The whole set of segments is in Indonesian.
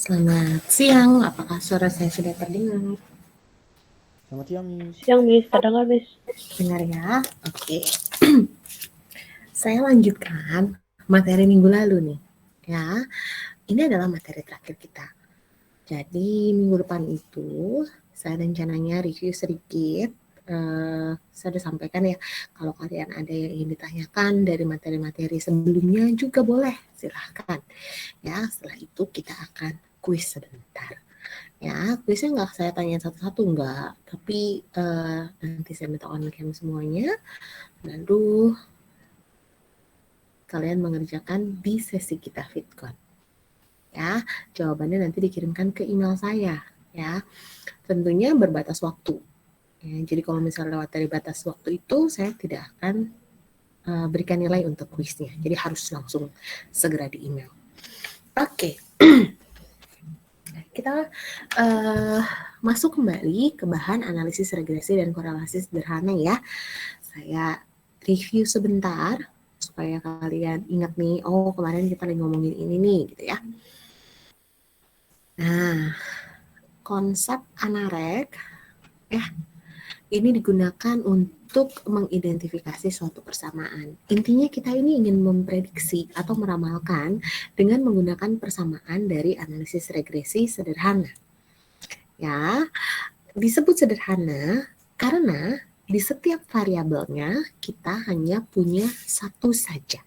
Selamat siang, apakah suara saya sudah terdengar? Selamat siang, Miss. Siang, Miss. Terdengar, Miss. Dengar ya? Oke. Saya lanjutkan materi minggu lalu nih. Ya, ini adalah materi terakhir kita. Jadi minggu depan itu saya rencananya review sedikit. Saya sudah sampaikan ya, kalau kalian ada yang ingin ditanyakan dari materi-materi sebelumnya juga boleh, silahkan. Ya, setelah itu kita akan kuis sebentar. Ya, kuisnya nggak saya tanya satu-satu, nggak. Tapi nanti saya minta on cam semuanya. Lalu kalian mengerjakan di sesi kita Fitcon. Ya, jawabannya nanti dikirimkan ke email saya. Ya, tentunya berbatas waktu. Ya, jadi kalau misalnya lewat dari batas waktu itu, saya tidak akan berikan nilai untuk kuisnya. Jadi harus langsung segera di email. Oke. Kita masuk kembali ke bahan analisis regresi dan korelasi sederhana ya. Saya review sebentar supaya kalian ingat nih, oh kemarin kita lagi ngomongin ini nih gitu ya. Nah, konsep anarek ya, ini digunakan untuk mengidentifikasi suatu persamaan. Intinya kita ini ingin memprediksi atau meramalkan dengan menggunakan persamaan dari analisis regresi sederhana. Ya, disebut sederhana karena di setiap variabelnya kita hanya punya satu saja.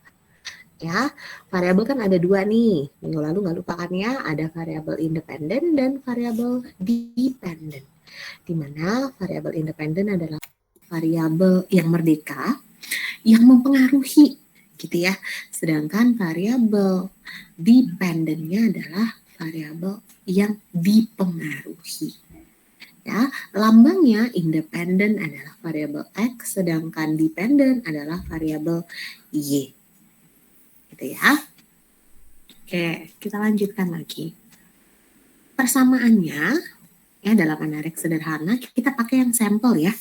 Ya, variabel kan ada dua nih. Minggu lalu nggak lupakan ya, ada variabel independen dan variabel dependen. Di mana variabel independen adalah variabel yang merdeka yang mempengaruhi gitu ya. Sedangkan variabel dependennya adalah variabel yang dipengaruhi. Ya, lambangnya independen adalah variabel X, sedangkan dependen adalah variabel Y. Gitu ya. Oke, kita lanjutkan lagi. Persamaannya ya dalam anarek sederhana kita pakai yang sampel ya.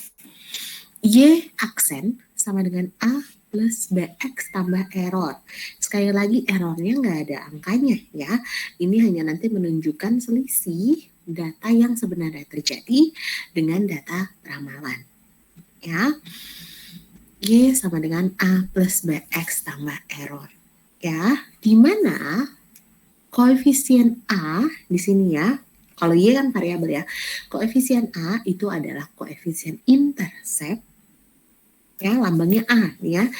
Y aksen sama dengan A plus BX tambah error. Sekali lagi errornya nggak ada angkanya ya. Ini hanya nanti menunjukkan selisih data yang sebenarnya terjadi dengan data ramalan. Ya, Y sama dengan A plus BX tambah error. Ya, di mana koefisien A di sini ya, kalau Y kan variabel ya, koefisien A itu adalah koefisien intercept, ya lambangnya A ya.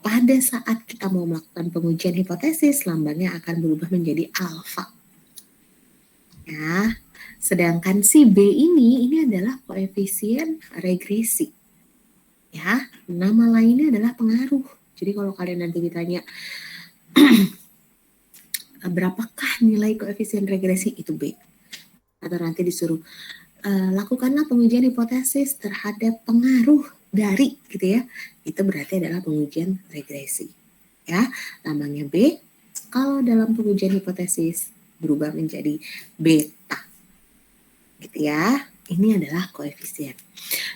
Pada saat kita mau melakukan pengujian hipotesis, lambangnya akan berubah menjadi alfa. Ya, sedangkan si B ini adalah koefisien regresi. Ya, nama lainnya adalah pengaruh. Jadi kalau kalian nanti ditanya berapakah nilai koefisien regresi, itu B. Atau nanti disuruh lakukanlah pengujian hipotesis terhadap pengaruh dari gitu ya. Itu berarti adalah pengujian regresi. Ya, lambangnya B. Kalau dalam pengujian hipotesis berubah menjadi beta. Gitu ya. Ini adalah koefisien.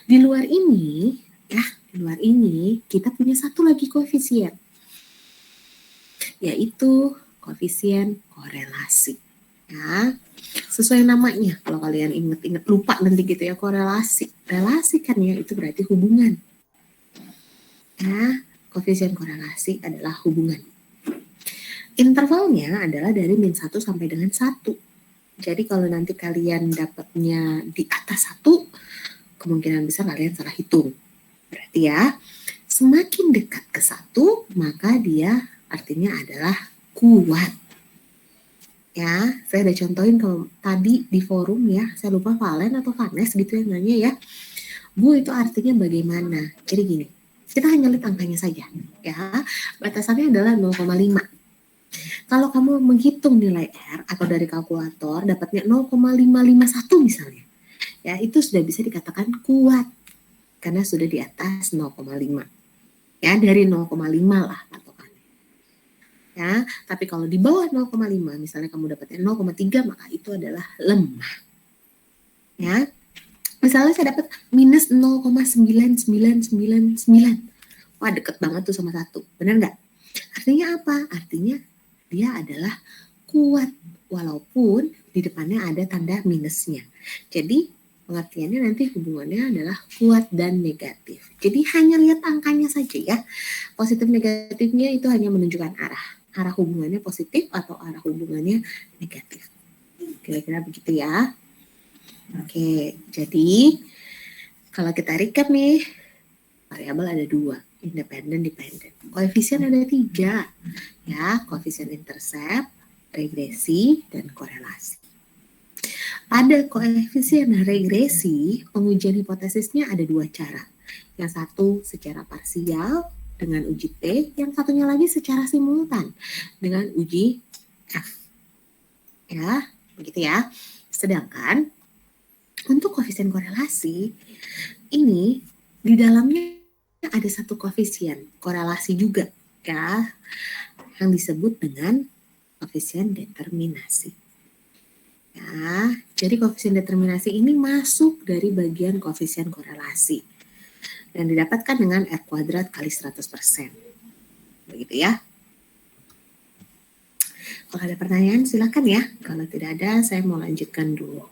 Di luar ini ya, di luar ini kita punya satu lagi koefisien, yaitu koefisien korelasi. Ya, sesuai namanya, kalau kalian inget-inget lupa nanti gitu ya, korelasi. Relasi kan ya, itu berarti hubungan. Ya, koefisien korelasi adalah hubungan. Intervalnya adalah dari min 1 sampai dengan 1. Jadi kalau nanti kalian dapatnya di atas 1, kemungkinan besar kalian salah hitung. Berarti ya, semakin dekat ke 1, maka dia artinya adalah kuat. Ya, saya udah contohin kalau tadi di forum ya, saya lupa Valen atau Vanes gitu yang nanya ya. Bu, itu artinya bagaimana? Jadi gini, kita hanya lihat angkanya saja ya. Batasannya adalah 0,5. Kalau kamu menghitung nilai R atau dari kalkulator dapatnya 0,551 misalnya. Ya, itu sudah bisa dikatakan kuat karena sudah di atas 0,5. Ya, dari 0,5 lah patokannya. Ya, tapi kalau di bawah 0,5 misalnya kamu dapatnya 0,3 maka itu adalah lemah. Ya. Misalnya saya dapat minus 0,9999. Wah, deket banget tuh sama 1. Benar nggak? Artinya apa? Artinya dia adalah kuat walaupun di depannya ada tanda minusnya. Jadi pengertiannya nanti hubungannya adalah kuat dan negatif. Jadi hanya lihat angkanya saja ya. Positif negatifnya itu hanya menunjukkan arah hubungannya positif atau arah hubungannya negatif. Kira-kira begitu ya. Oke, jadi kalau kita recap nih, variabel ada 2, independen, dependen. Koefisien ada 3, ya, koefisien intercept, regresi, dan korelasi. Pada koefisien regresi, pengujian hipotesisnya ada 2 cara. Yang satu secara parsial dengan uji T, yang satunya lagi secara simultan dengan uji F. Ya, begitu ya. Sedangkan untuk koefisien korelasi, ini di dalamnya ada satu koefisien korelasi juga ya, yang disebut dengan koefisien determinasi. Ya, jadi koefisien determinasi ini masuk dari bagian koefisien korelasi dan didapatkan dengan R kuadrat kali 100%. Begitu ya. Kalau ada pertanyaan silakan ya. Kalau tidak ada, saya mau lanjutkan dulu.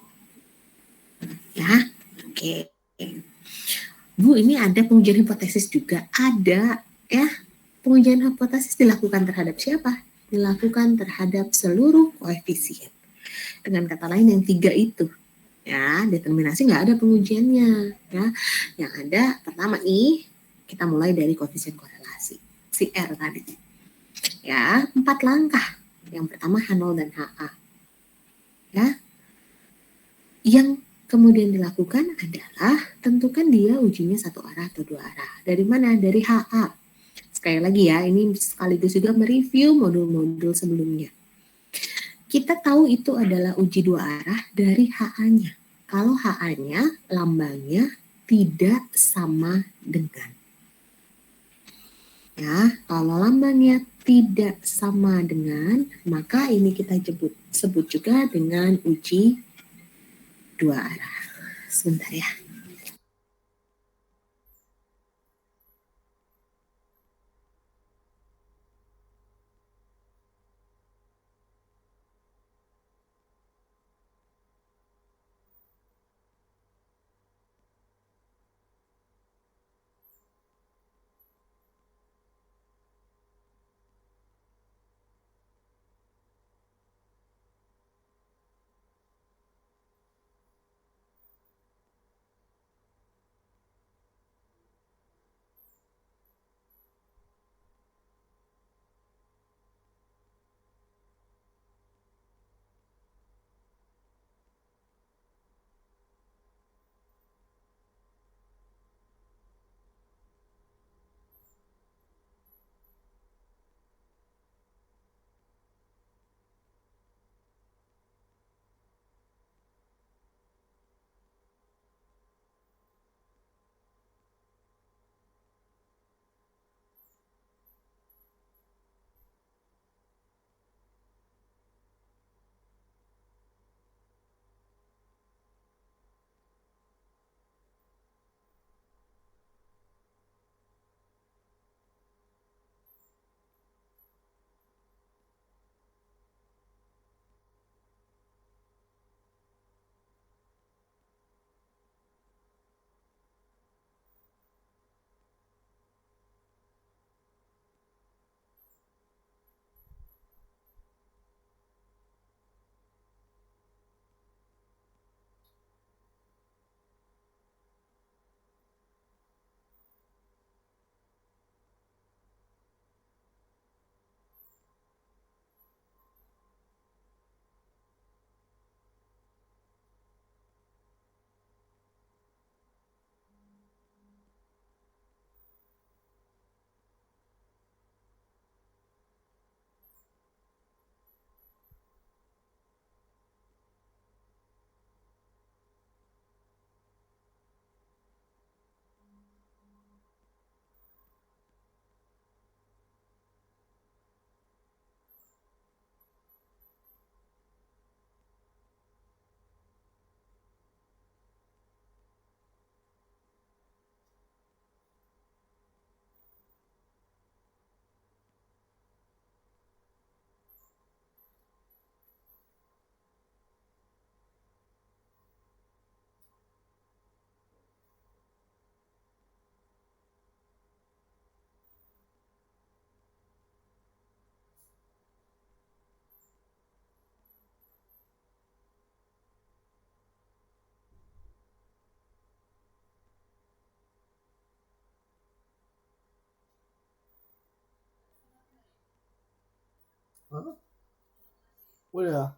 Ya, oke. Bu, ini ada pengujian hipotesis juga. Ada ya. Pengujian hipotesis dilakukan terhadap siapa? Dilakukan terhadap seluruh koefisien. Dengan kata lain yang 3 itu. Ya, determinasi nggak ada pengujiannya. Ya, yang ada pertama nih, kita mulai dari koefisien korelasi. Si R tadi. Ya, 4 langkah. Yang pertama H0 dan HA. Ya, yang kemudian dilakukan adalah tentukan dia ujinya satu arah atau 2 arah. Dari mana? Dari HA. Sekali lagi ya, ini sekaligus juga mereview modul-modul sebelumnya. Kita tahu itu adalah uji 2 arah dari HA-nya. Kalau HA-nya, lambangnya tidak sama dengan. Ya, kalau lambangnya tidak sama dengan, maka ini kita sebut juga dengan uji 2 arah. Sebentar ya. Hah? Udah.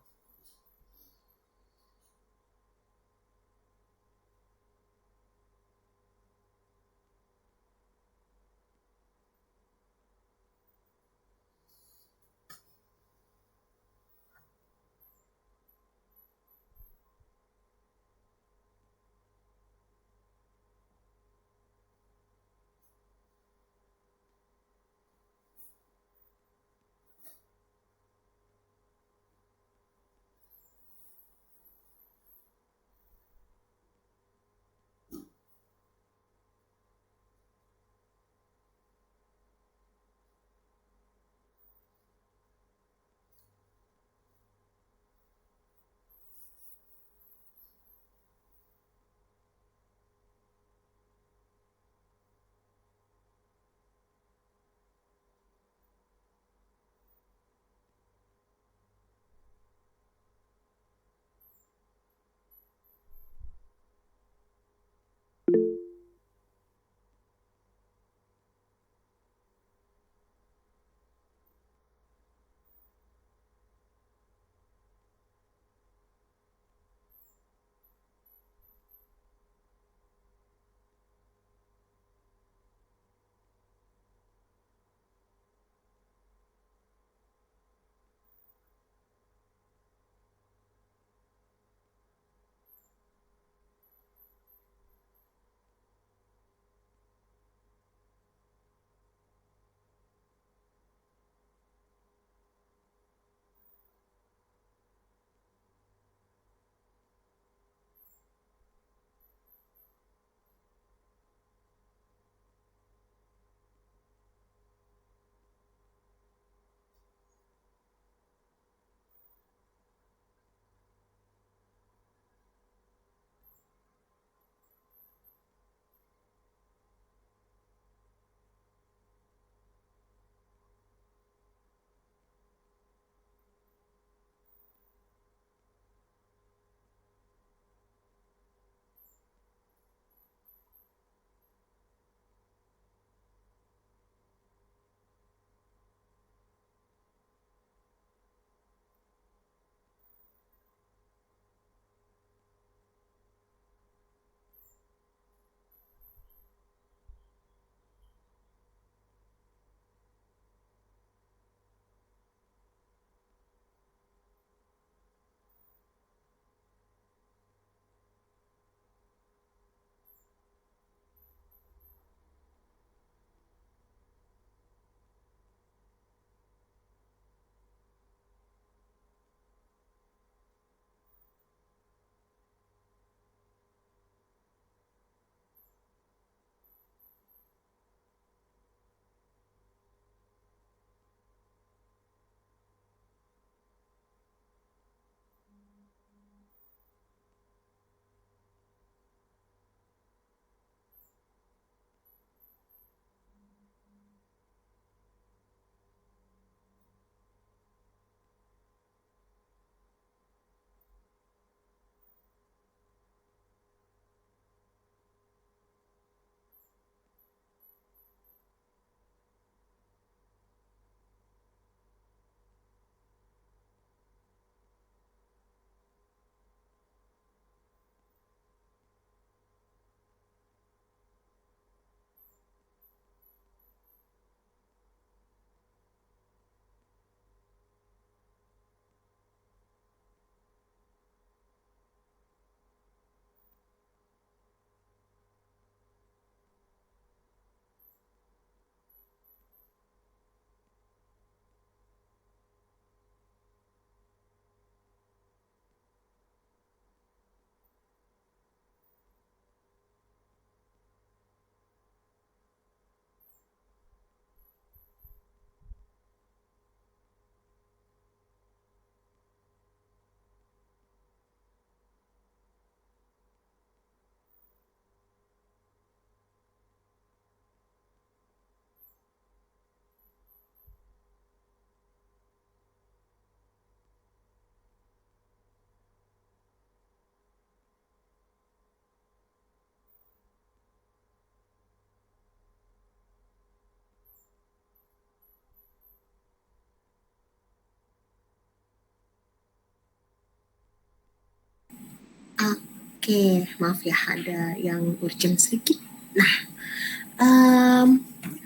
Oke, maaf ya ada yang urgent sedikit. Nah,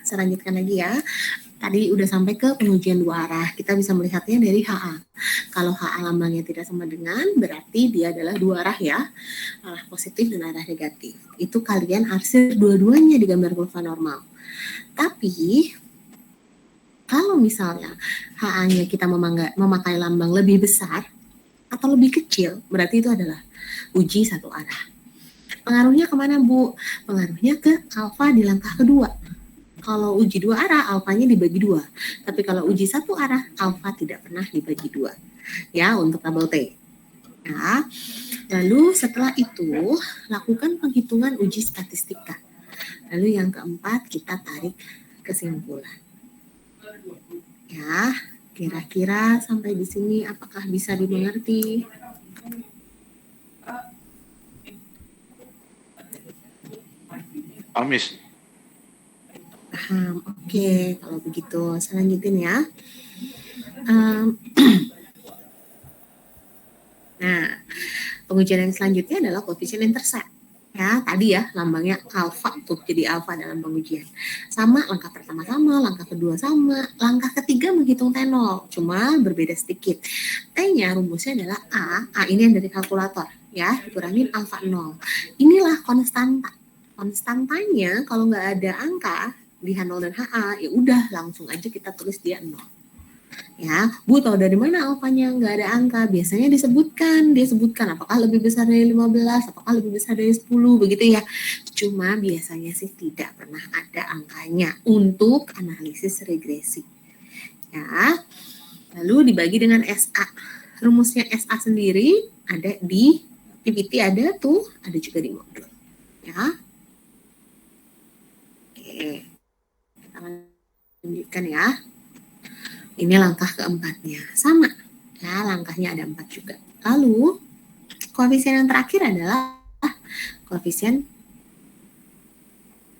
saya lanjutkan lagi ya. Tadi udah sampai ke pengujian dua arah. Kita bisa melihatnya dari HA. Kalau HA lambangnya tidak sama dengan, berarti dia adalah dua arah ya. Arah positif dan arah negatif. Itu kalian arsir dua-duanya di gambar kurva normal. Tapi, kalau misalnya HA-nya kita memakai lambang lebih besar atau lebih kecil, berarti itu adalah uji satu arah. Pengaruhnya kemana, Bu? Pengaruhnya ke alfa di langkah kedua. Kalau uji dua arah, alfanya dibagi dua. Tapi kalau uji satu arah, alfa tidak pernah dibagi dua. Ya, untuk tabel T. Ya. Lalu setelah itu, lakukan penghitungan uji statistika. Lalu yang keempat, kita tarik kesimpulan. Ya, kira-kira sampai di sini apakah bisa dimengerti? Miss. Paham. Oke, kalau begitu saya lanjutin ya. Nah, pengujian yang selanjutnya adalah koefisien intercept. Ya, tadi ya lambangnya alfa tuh, jadi alfa dalam pengujian. Sama, langkah pertama sama, langkah kedua sama, langkah ketiga menghitung T0, cuma berbeda sedikit. T-nya rumusnya adalah A ini yang dari kalkulator ya, dikurangin alfa 0. Inilah konstanta. Konstantanya kalau nggak ada angka di H0 dan HA, ya udah langsung aja kita tulis dia 0. Ya, Bu tahu dari mana alfanya nggak ada angka? Biasanya dia sebutkan apakah lebih besar dari 15, apakah lebih besar dari 10, begitu ya. Cuma biasanya sih tidak pernah ada angkanya untuk analisis regresi. Ya, lalu dibagi dengan SA. Rumusnya SA sendiri ada di PPT, ada tuh, ada juga di modul. Ya. Oke, kita lanjutkan ya. Ini langkah keempatnya. Sama, ya langkahnya ada 4 juga. Lalu, koefisien yang terakhir adalah koefisien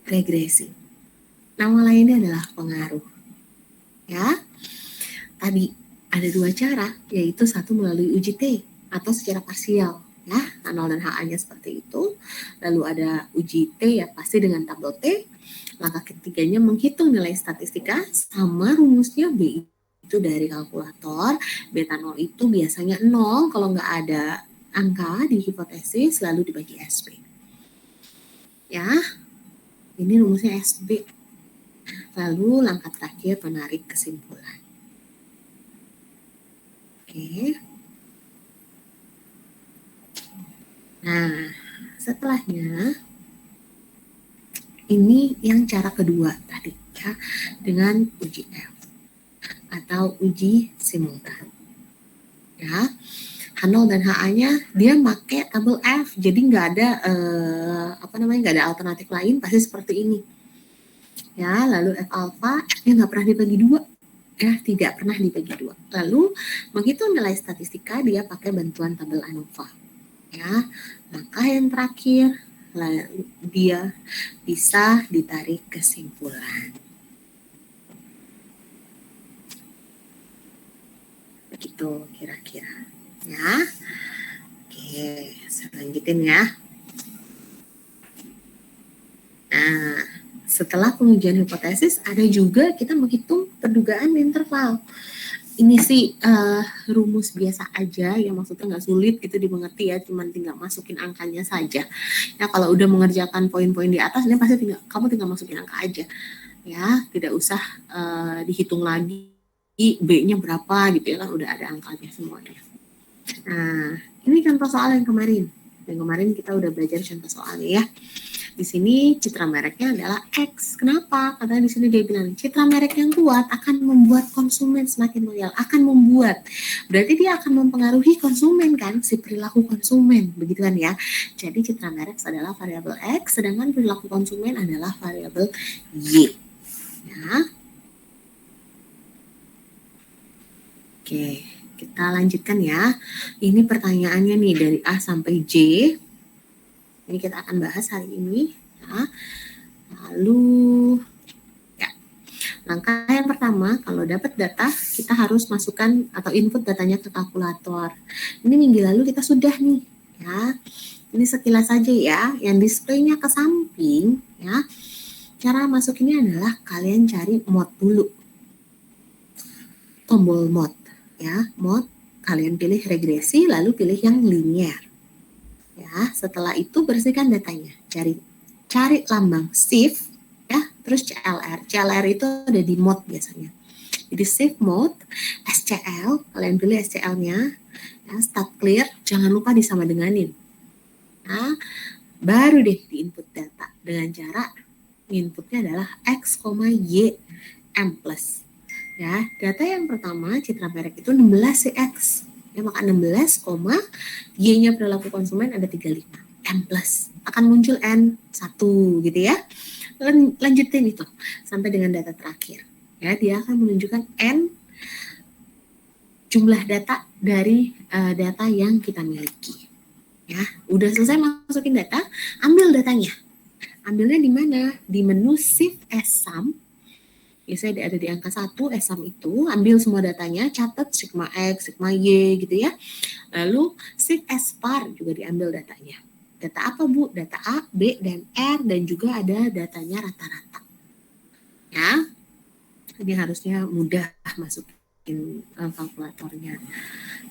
regresi. Nama lainnya adalah pengaruh. Ya, tadi ada 2 cara, yaitu satu melalui uji T atau secara parsial. Ya, H0 dan HA-nya seperti itu. Lalu ada uji T ya pasti dengan tabel T. Langkah ketiganya menghitung nilai statistika sama rumusnya B itu dari kalkulator. Beta 0 itu biasanya 0 kalau nggak ada angka di hipotesis, lalu dibagi SB. Ya, ini rumusnya SB. Lalu langkah terakhir menarik kesimpulan. Oke. Nah, setelahnya ini yang cara kedua tadi ya, dengan uji F atau uji simultan. Ya, H0 dan HA-nya dia pakai tabel F, jadi nggak ada nggak ada alternatif lain, pasti seperti ini. Ya, lalu F alpha F-nya nggak pernah dibagi dua, ya tidak pernah dibagi dua. Lalu menghitung nilai statistika dia pakai bantuan tabel ANOVA. Ya, langkah yang terakhir dia bisa ditarik kesimpulan. Begitu kira-kira. Ya. Oke, saya lanjutin ya. Nah, setelah pengujian hipotesis ada juga kita menghitung perdugaan interval. Ini sih rumus biasa aja ya, maksudnya nggak sulit gitu dimengerti ya, cuman tinggal masukin angkanya saja. Ya kalau udah mengerjakan poin-poin di atas ini pasti kamu tinggal masukin angka aja. Ya, tidak usah dihitung lagi B-nya berapa gitu ya, kan udah ada angkanya semuanya. Nah, ini contoh soal yang kemarin. Yang kemarin kita udah belajar contoh soalnya ya. Di sini citra mereknya adalah X. Kenapa? Karena di sini dia bilang citra merek yang kuat akan membuat konsumen semakin loyal. Akan membuat. Berarti dia akan mempengaruhi konsumen kan, si perilaku konsumen, begitu kan ya. Jadi citra merek adalah variabel X, sedangkan perilaku konsumen adalah variabel Y. Ya. Oke, kita lanjutkan ya. Ini pertanyaannya nih dari A sampai J. Ini kita akan bahas hari ini. Ya. Lalu, ya. Langkah yang pertama, kalau dapat data, kita harus masukkan atau input datanya ke kalkulator. Ini minggu lalu kita sudah nih, Ya, ini sekilas saja ya, yang displaynya ke samping ya. Cara masukinnya adalah kalian cari mode dulu. Tombol mode ya, mode kalian pilih regresi lalu pilih yang linear. Ya, setelah itu bersihkan datanya. Cari lambang shift ya, terus CLR. CLR itu ada di mode biasanya. Jadi shift mode, SCL, kalian pilih SCL-nya. Ya, start clear, jangan lupa disama denganin. Nah, baru deh di input data dengan cara inputnya adalah X, Y, M plus. Ya, data yang pertama citra merek itu 16 CX. Ya, maka 16, Y-nya perilaku konsumen ada 35. M plus akan muncul N1 gitu ya. Lanjutin itu sampai dengan data terakhir. Ya, dia akan menunjukkan N jumlah data dari data yang kita miliki. Ya, udah selesai masukin data, ambil datanya. Ambilnya di mana? Di menu Shift S Sum. Biasanya ada di angka 1, S Sum itu, ambil semua datanya, catat sigma X, sigma Y gitu ya. Lalu Shift S Par juga diambil datanya. Data apa Bu? Data A, B, dan R, dan juga ada datanya rata-rata. Ya, ini harusnya mudah masukin kalkulatornya.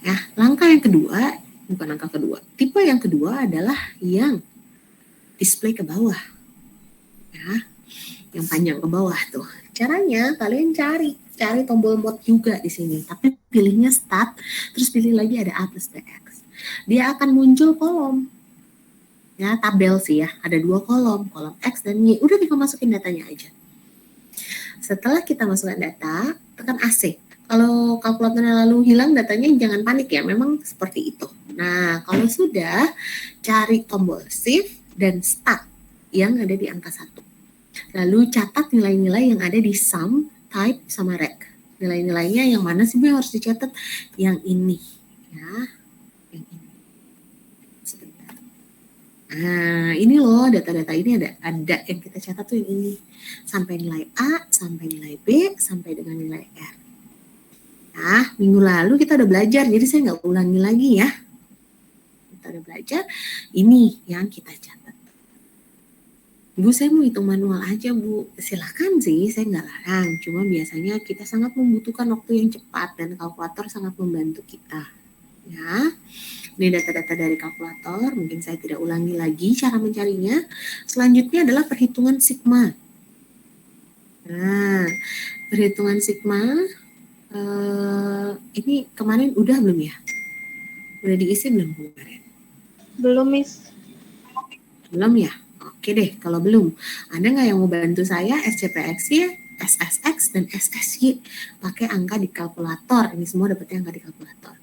Ya, langkah yang kedua, bukan langkah kedua, tipe yang kedua adalah yang display ke bawah. Ya, yang panjang ke bawah tuh. Caranya kalian cari tombol mode juga di sini, tapi pilihnya start, terus pilih lagi ada A plus BX. Dia akan muncul kolom. Ya, tabel sih ya, ada 2 kolom X dan Y. Udah tinggal masukin datanya aja. Setelah kita masukkan data, tekan AC. Kalau kalkulatornya lalu hilang datanya jangan panik ya, memang seperti itu. Nah, kalau sudah, cari tombol shift dan start yang ada di angka 1. Lalu catat nilai-nilai yang ada di sum, type, sama rec. Nilai-nilainya yang mana sih Bu yang harus dicatat? Yang ini. Ya, yang ini. Sebentar. Nah, ini loh data-data ini ada yang kita catat tuh yang ini. Sampai nilai A, sampai nilai B, sampai dengan nilai R. Nah, minggu lalu kita udah belajar, jadi saya nggak ulangi lagi ya. Kita udah belajar, ini yang kita catat. Bu, saya mau hitung manual aja Bu. Silahkan sih, saya nggak larang. Cuma biasanya kita sangat membutuhkan waktu yang cepat dan kalkulator sangat membantu kita. Ya, ini data-data dari kalkulator, mungkin saya tidak ulangi lagi cara mencarinya. Selanjutnya adalah perhitungan sigma. Nah, perhitungan sigma, ini kemarin udah belum ya? Udah diisi belum kemarin? Belum, Miss. Belum ya? Oke deh, kalau belum. Ada nggak yang mau bantu saya SCPXY, SSX, dan SSY? Pakai angka di kalkulator. Ini semua dapetnya angka di kalkulator.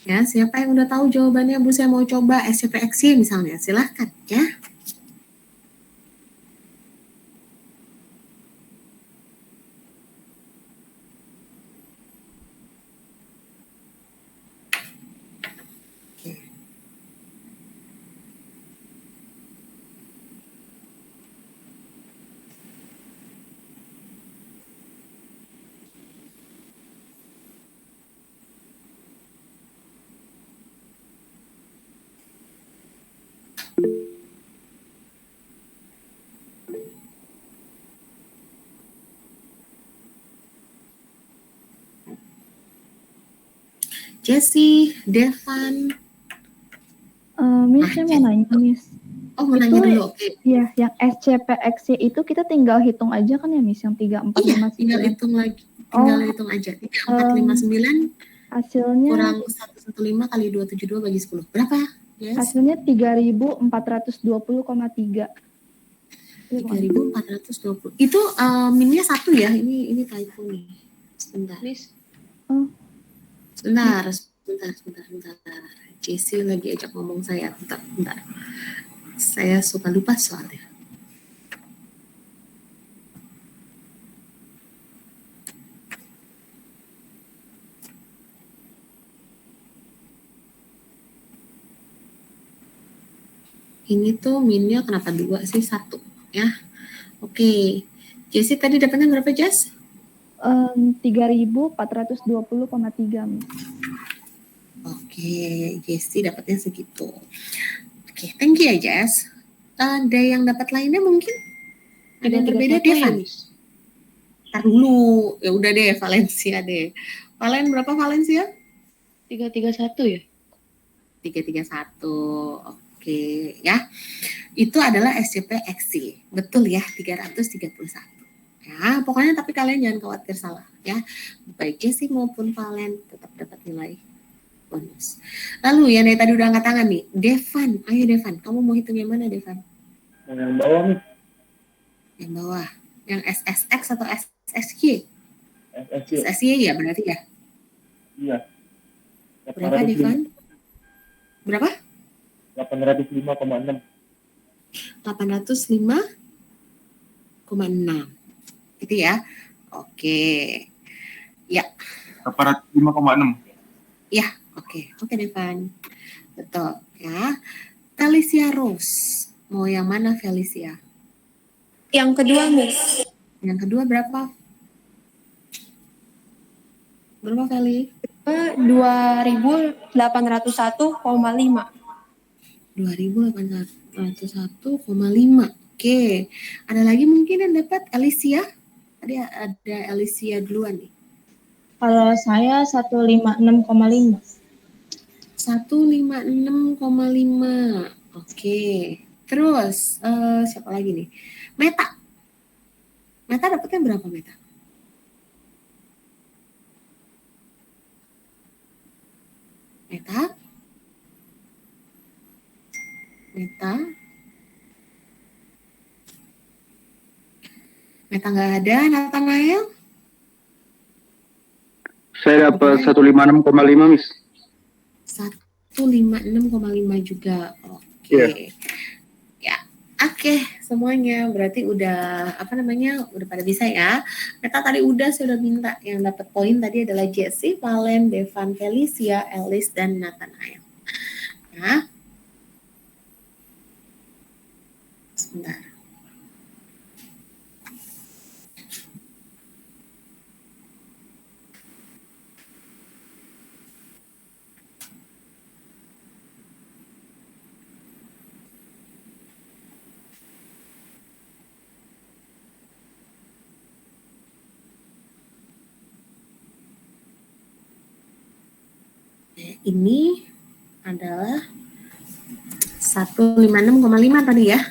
Ya, siapa yang udah tahu jawabannya? Bu, saya mau coba SCPXY misalnya. Silahkan ya. Jessie, Devan. Miss, saya mau nanya, Miss. Oh, mau nanya dulu, oke. Iya, yang SCPXY itu kita tinggal hitung aja kan ya, Miss, yang 3, 4, 5, 9. Tinggal hitung lagi. Tinggal hitung aja. 3, 4, 5, 9 hasilnya kurang 115 kali 272 bagi 10. Berapa? Yes. Hasilnya 3.420,3. 3.420. Itu minnya 1 ya. Ini typo nih. Sebentar. Miss. Sebentar. Jessie lagi ajak ngomong saya. Bentar. Saya suka lupa soalnya. Ini tuh minnya kenapa 2 sih? 1 ya. Oke. Jessie tadi dapatnya berapa, Jess? 3.420,3. Oke. Jessie dapatnya segitu. Oke, thank you ya Jess. Ada yang dapat lainnya mungkin? Ada yang berbeda, 331 ya, Devan? Miss. Ntar dulu, ya udah deh Valencia deh. Valen berapa Valencia? 331 ya? 331. Oke, ya. Itu adalah SCP-XC. Betul ya, 331. Ya, pokoknya tapi kalian jangan khawatir salah ya. Baik Jessie maupun Valen tetap dapat nilai bonus. Lalu yang dari tadi udah angkat tangan nih, Devan. Ayo Devan, kamu mau hitung yang mana Devan? Yang bawah nih. Yang bawah. Yang SSX atau SSY? SSC. SSY ya berarti ya? Iya. Berapa Devan? Berapa? 805,6. 805,6. Gitu ya. Oke. Ya. 805,6. Ya, oke. Oke Devan. Betul ya. Felicia Rose. Mau yang mana Felicia? Yang kedua, Miss. Yang kedua berapa? Berapa Feli? 2.801,5. 2.801,5. Oke. Ada lagi mungkin yang dapat Alicia? Ada Alicia duluan nih. Kalau saya 156,5. 156,5. Oke. Terus siapa lagi nih? Meta. Meta dapatnya berapa Meta? Meta? Meta? Meta nggak ada, Nathanael? Saya dapat 156,5, Miss. 156,5 juga. Oke. Iya. Ya. Oke, semuanya berarti udah udah pada bisa ya. Meta tadi saya udah minta yang dapat poin tadi adalah Jessie, Valen, Devan, Felicia, Alice dan Nathanael. Ya. Sebentar. Ini adalah 156,5 tadi ya.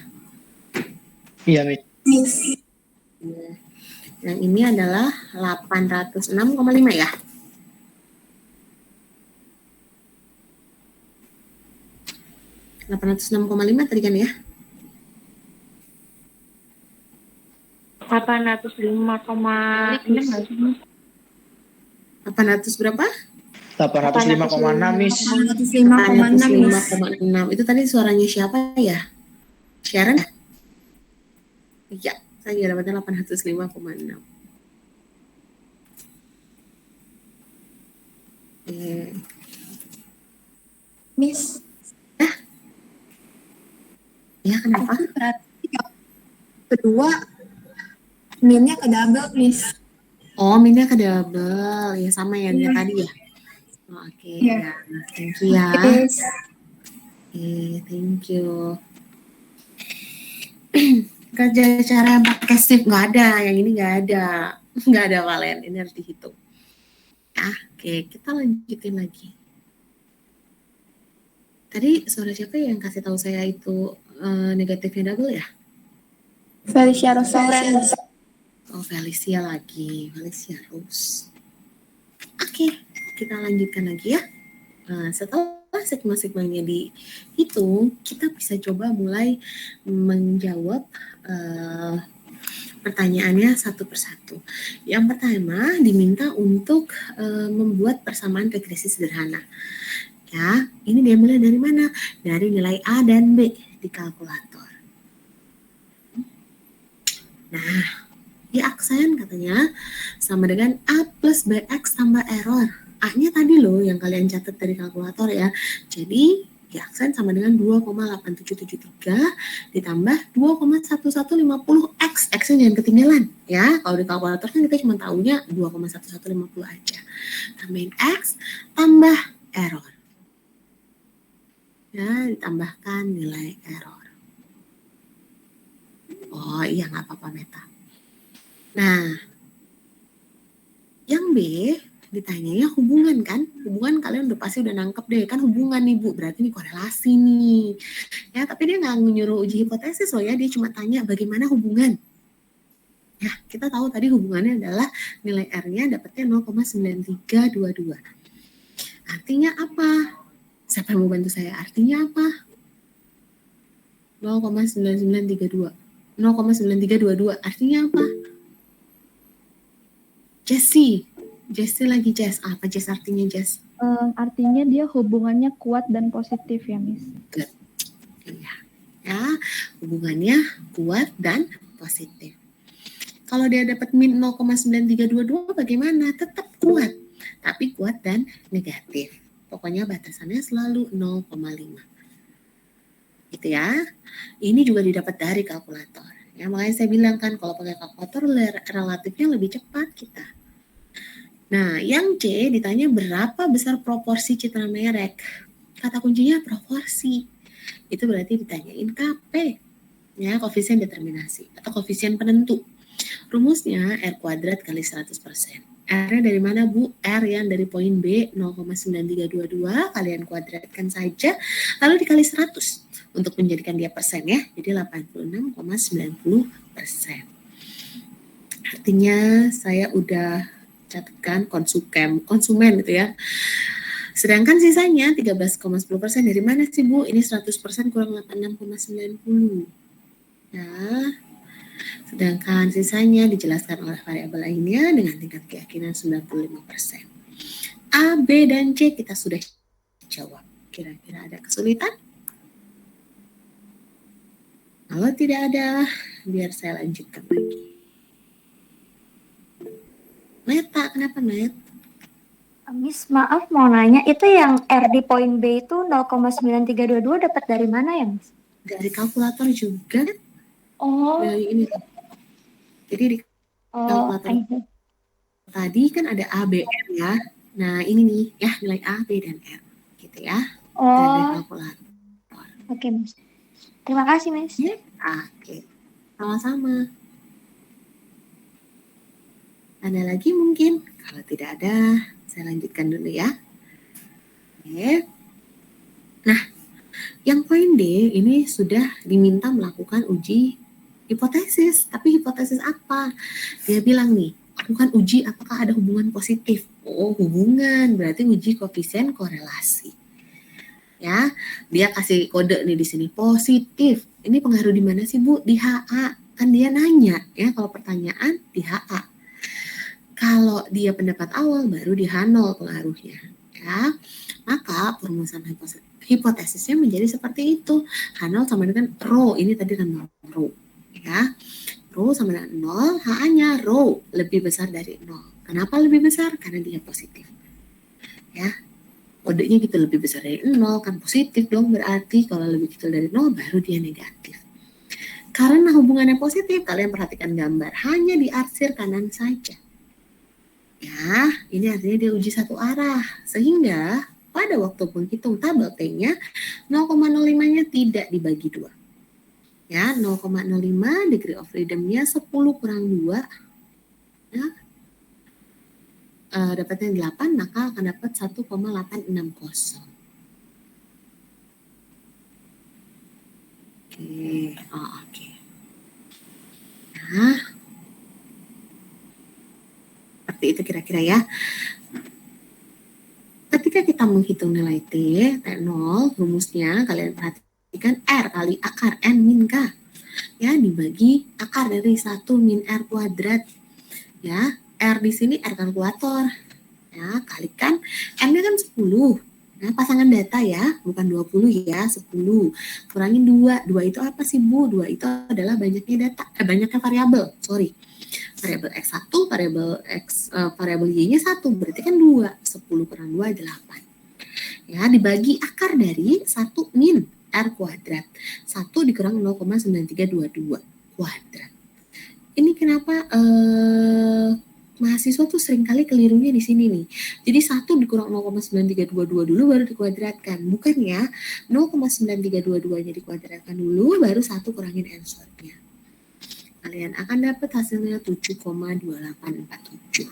Iya, Miss. Yang ini adalah 806,5 ya. ,806,5 tadi kan ya? 805,6. 800 berapa? 805,6, Miss. 805,6, Miss. 805,6. Itu tadi suaranya siapa ya? Sharon? Iya, saya juga dapatnya 805,6. Miss. Ya, kenapa? Aku berarti yang kedua minnya ke double, Miss. Oh, minnya ke double. Ya, sama yang dia tadi ya? Oke, Iya. ya. Thank you ya. Miss. Thank you. Kerja cara yang pakai shift nggak ada, yang ini nggak ada, Valen, ini harus dihitung. Oke, kita lanjutin lagi. Tadi suara siapa yang kasih tahu saya itu negatifnya double ya? Felicia Rose. Oh, Felicia lagi, Felicia Rose. Oke, kita lanjutkan lagi ya. Setelah sigma-sigmanya dihitung, kita bisa coba mulai menjawab pertanyaannya satu persatu. Yang pertama diminta untuk membuat persamaan regresi sederhana. Ya, ini dia mulai dari mana? Dari nilai A dan B di kalkulator. Nah, di aksen katanya sama dengan A plus BX tambah error. A-nya tadi loh yang kalian catat dari kalkulator ya. Jadi di aksen sama dengan 2,8773 ditambah 2,1150X. X-nya jangan ketinggalan ya. Kalau di kalkulator kan kita cuma tahunya 2,1150 aja. Tambahin X tambah error. Ya, ditambahkan nilai error. Oh iya, nggak apa-apa Meta. Nah, yang B ditanyanya hubungan kan? Hubungan kalian udah pasti udah nangkep deh, kan hubungan nih Bu, berarti ini korelasi nih. Ya, tapi dia nggak nyuruh uji hipotesis loh ya, dia cuma tanya bagaimana hubungan. Ya, kita tahu tadi hubungannya adalah nilai R-nya dapatnya 0,9322. Artinya apa? Siapa yang mau bantu saya? Artinya apa? 0,9932. 0,9322 artinya apa? Jessie lagi Jess. Apa Jess artinya Jess? Artinya dia hubungannya kuat dan positif ya, Miss. Iya. Ya, hubungannya kuat dan positif. Kalau dia dapat min 0,9322 bagaimana? Tetap kuat, tapi kuat dan negatif. Pokoknya batasannya selalu 0,5. Gitu ya. Ini juga didapat dari kalkulator. Ya, makanya saya bilang kan kalau pakai kalkulator relatifnya lebih cepat kita. Nah, yang C ditanya berapa besar proporsi citra merek. Kata kuncinya proporsi. Itu berarti ditanyain KP. Ya, koefisien determinasi atau koefisien penentu. Rumusnya R kuadrat kali 100%. R-nya dari mana Bu? R yang dari poin B 0,9322 kalian kuadratkan saja lalu dikali 100 untuk menjadikan dia persen ya. Jadi 86,90%. Artinya saya udah catatkan konsumen gitu ya. Sedangkan sisanya 13,10% dari mana sih Bu? Ini 100% kurang 86,90. Ya. Sedangkan sisanya dijelaskan oleh variabel lainnya dengan tingkat keyakinan 95%. A, B, dan C kita sudah jawab. Kira-kira ada kesulitan? Kalau tidak ada, biar saya lanjutkan lagi. Meta, kenapa Met? Miss, maaf mau nanya, itu yang R di poin B itu 0,9322 dapat dari mana ya, Miss? Dari kalkulator juga. Oh. Dari ini. Jadi di kalkulator tadi kan ada A, B, R ya. Nah ini nih ya nilai A, B, dan R. Gitu ya. Dari kalkulator. Oke, Miss. Terima kasih, Miss. Ya, oke. Sama-sama. Ada lagi mungkin? Kalau tidak ada, saya lanjutkan dulu ya. Oke. Nah, yang poin D ini sudah diminta melakukan uji hipotesis. Tapi hipotesis apa? Dia bilang nih, lakukan uji apakah ada hubungan positif. Oh, hubungan. Berarti uji koefisien korelasi. Ya, dia kasih kode nih di sini positif. Ini pengaruh di mana sih Bu? Di HA. Kan dia nanya ya, kalau pertanyaan di HA. Kalau dia pendapat awal baru di H0 pengaruhnya. Ya, maka perumusan hipotesisnya menjadi seperti itu. H0 sama dengan rho. Ini tadi kan rho. Ya, rho sama dengan 0, HA-nya rho lebih besar dari 0. Kenapa lebih besar? Karena dia positif. Ya, kodenya gitu lebih besar dari 0 kan positif dong, berarti kalau lebih kecil dari 0 baru dia negatif. Karena hubungannya positif, kalian perhatikan gambar hanya diarsir kanan saja. Ya, ini artinya dia uji satu arah, sehingga pada waktu menghitung tabel T-nya 0,05-nya tidak dibagi 2. Ya, 0,05 degree of freedom-nya 10 kurang 2. Ya, dapatnya 8, maka akan dapat 1,860. Oke. Nah, seperti itu kira-kira ya. Ketika kita menghitung nilai T0, rumusnya kalian perhatikan R kali akar N min K. Ya, dibagi akar dari 1 min R kuadrat. Ya, R di sini R kalkulator. Ya, kalikan M-nya kan 10. Nah, pasangan data ya, bukan 20 ya, 10. Kurangin 2. 2 itu apa sih Bu? 2 itu adalah banyaknya data, banyaknya variabel. Variabel X1, variabel Y-nya 1, berarti kan 2. 10 kurang 2, 8. Ya, dibagi akar dari 1 min R kuadrat. 1 dikurang 0,9322 kuadrat. Ini kenapa mahasiswa tuh seringkali kelirunya di sini nih. Jadi 1 dikurang 0,9322 dulu baru dikuadratkan. Bukan ya, 0,9322-nya dikuadratkan dulu, baru 1 kurangin answernya. Kalian akan dapat hasilnya 7,2847.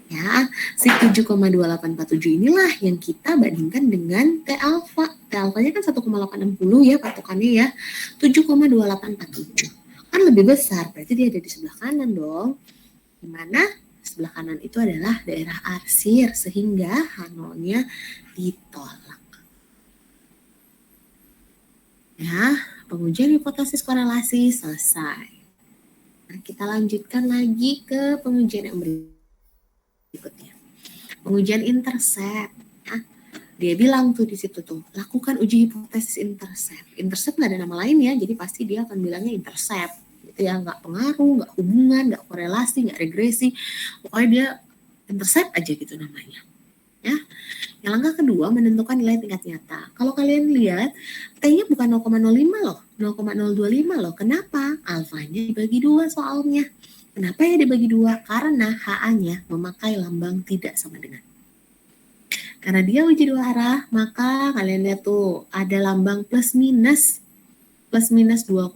Ya, si 7,2847 inilah yang kita bandingkan dengan T alfa. T alfanya kan 1,860 ya patokannya ya. 7,2847. Kan lebih besar, berarti dia ada di sebelah kanan dong. Dimana sebelah kanan itu adalah daerah arsir, sehingga H0-nya ditolak. Ya, pengujian hipotesis korelasi selesai. Nah, kita lanjutkan lagi ke pengujian yang berikutnya. Pengujian intercept. Ya. Dia bilang tuh di situ tuh, lakukan uji hipotesis intercept. Intercept nggak ada nama lain ya, jadi pasti dia akan bilangnya intercept. Gitu ya, nggak pengaruh, nggak hubungan, nggak korelasi, nggak regresi. Pokoknya dia intercept aja gitu namanya. Ya. Yang langkah kedua, menentukan nilai tingkat nyata. Kalau kalian lihat, T-nya bukan 0,05 loh, 0,025 loh. Kenapa? Alfanya dibagi 2 soalnya. Kenapa ya dibagi 2? Karena HA-nya memakai lambang tidak sama dengan. Karena dia uji 2 arah, maka kalian lihat tuh ada lambang plus minus 2,306.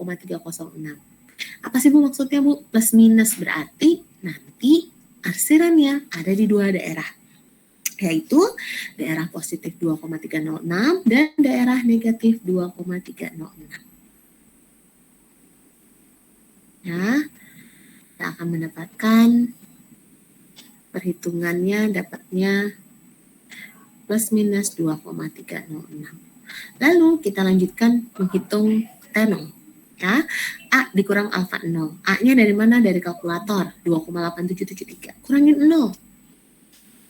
Apa sih Bu maksudnya Bu? Plus minus berarti nanti arsirannya ada di 2 daerah. Yaitu daerah positif 2,306 dan daerah negatif 2,306. Ya, kita akan mendapatkan perhitungannya dapatnya plus minus 2,306. Lalu kita lanjutkan menghitung T0. Ya, A dikurang alfa 0. A-nya dari mana? Dari kalkulator 2,8773. Kurangin 0.